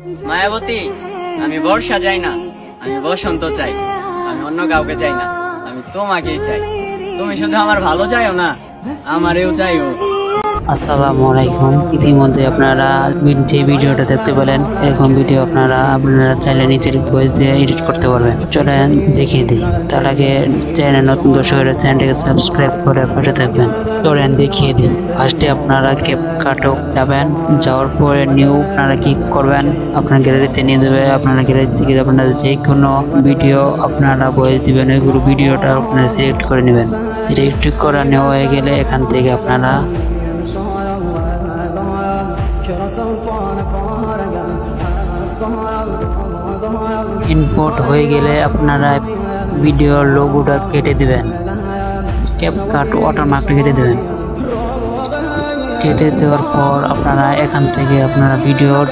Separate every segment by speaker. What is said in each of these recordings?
Speaker 1: মায়াবতী, আমি বর্ষা চাই না, আমি বসন্ত চাই, আমি অন্য কাউকে চাই না, আমি তোমাকেই চাই। তুমি শুধু আমার ভালো চাইও না, আমারেও চাইও।
Speaker 2: আসসালামু আলাইকুম। ইতিমধ্যে আপনারা যে ভিডিওটা দেখতে পেলেন, এরকম ভিডিও আপনারা চাইলে নিজের ভয়েস দিয়ে এডিট করতে পারবেন। চলেন দেখিয়ে দিই। তার আগে চ্যানেল নতুন দর্শকেরা চ্যানেলটাকে সাবস্ক্রাইব করে পাশে থাকবেন। চলেন দেখিয়ে দিই। ফার্স্টে আপনারা ক্যাপকাটে যাবেন, যাওয়ার পরে নিউ আপনারা ক্লিক করবেন, আপনার গ্যালারিতে নিয়ে যাবে। আপনারা গ্যালারি থেকে আপনারা যে কোনো ভিডিও আপনারা ভয়েস দিবেন, ওইগুলো ভিডিওটা আপনারা সিলেক্ট করে নেবেন। সিলেক্ট করা নেওয়া হয়ে গেলে এখান থেকে আপনারা ইনপুট হয়ে গেলে আপনারা ভিডিওর লোগোটা কেটে দিবেন, ক্যাপকাট ওয়াটারমার্কটা কেটে দেবেন। কেটে দেওয়ার পর আপনারা এখান থেকে আপনারা ভিডিওর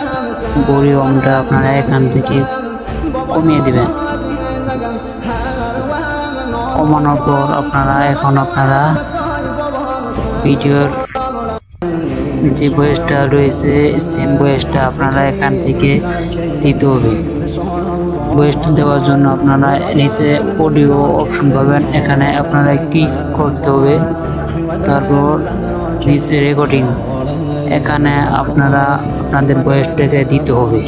Speaker 2: ভলিউমটা আপনারা এখান থেকে কমিয়ে দিবেন। কমানোর পর আপনারা ভিডিওর যে ভয়েসটা রয়েছে সেম ভয়েসটা আপনারা এখান থেকে দিতে হবে। ভয়েসটা দেওয়ার জন্য আপনারা নিচে অডিও অপশন পাবেন, এখানে আপনারা ক্লিক করতে হবে। তারপর নিচে রেকর্ডিং, এখানে আপনারা আপনাদের ভয়েসটাকে দিতে হবে।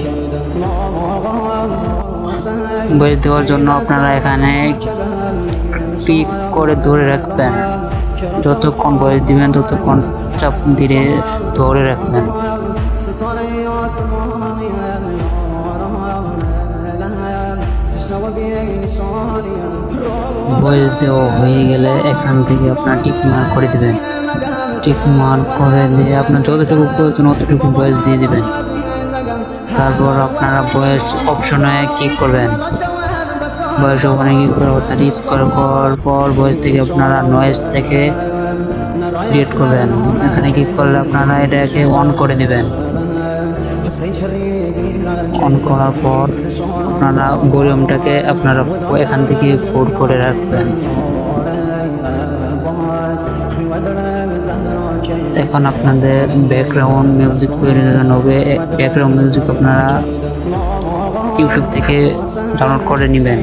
Speaker 2: ভয়েস দেওয়ার জন্য আপনারা এখানে ক্লিক করে ধরে রাখবেন। যতক্ষণ ভয়েস দিবেন ততক্ষণ চাপ ধীরে ধরে রাখবেন। ভয়েস দেওয়া হয়ে গেলে এখান থেকে আপনার টিক মার্ক করে দিবেন। টিক মার্ক করে দিয়ে আপনার যতটুকু প্রয়োজন অতটুকু ভয়েস দিয়ে দিবেন। তারপর আপনারা ভয়েস অপশনে ক্লিক করবেন। ভয়েস অপশনে ক্লিক করে রিচ করার পর ভয়েস থেকে আপনারা নয়েজ থেকে ডিলিট করবেন। এখানে ক্লিক করলে আপনারা এটাকে অন করে দিবেন। অন করার পর আপনারা ভলিউমটাকে আপনারা এখান থেকে 4 করে রাখবেন। এখন আপনাদের ব্যাকগ্রাউন্ড মিউজিক প্রয়োজন হবে। ব্যাকগ্রাউন্ড মিউজিক আপনারা ইউটিউব থেকে ডাউনলোড করে নেবেন।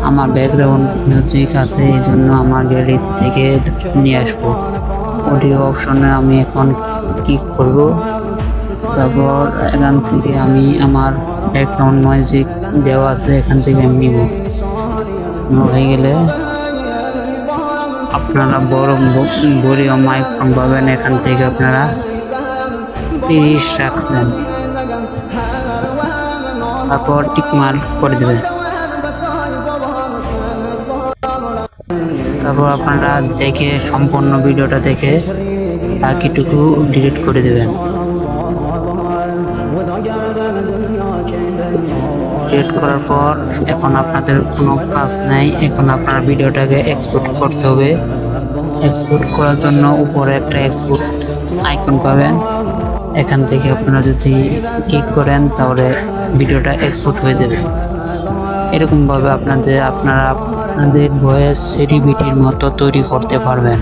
Speaker 2: আমার ব্যাকগ্রাউন্ড মিউজিক আছে, এই জন্য আমার গ্যালারি থেকে নিয়ে আসবো। অডিও অপশনে আমি এখন ক্লিক করব। তারপর এখান থেকে আমি আমার ব্যাকগ্রাউন্ড মিউজিক দেওয়া আছে, এখান থেকে আমি নিব। হয়ে গেলে আপনারা বড় ভলিউম মাইক্রোফোন পাবেন, এখান থেকে আপনারা 30 রাখবেন। তারপর টিক মার্ক করে দেবেন। তারপর আপনারা দেখে সম্পূর্ণ ভিডিওটা দেখে বাকিটুকু ডিলিট করে দেবেন। ডিলিট করার পর এখন আপনাদের কোনো কাজ নাই, এখন আপনার ভিডিওটাকে এক্সপোর্ট করতে হবে। এক্সপোর্ট করার জন্য উপরে একটা এক্সপোর্ট আইকন পাবেন, এখান থেকে আপনারা যদি ক্লিক করেন তাহলে ভিডিওটা এক্সপোর্ট হয়ে যাবে। এরকমভাবে আপনারা আপনাদের ভয়েস সেলিব্রিটির মতো তৈরি করতে পারবেন।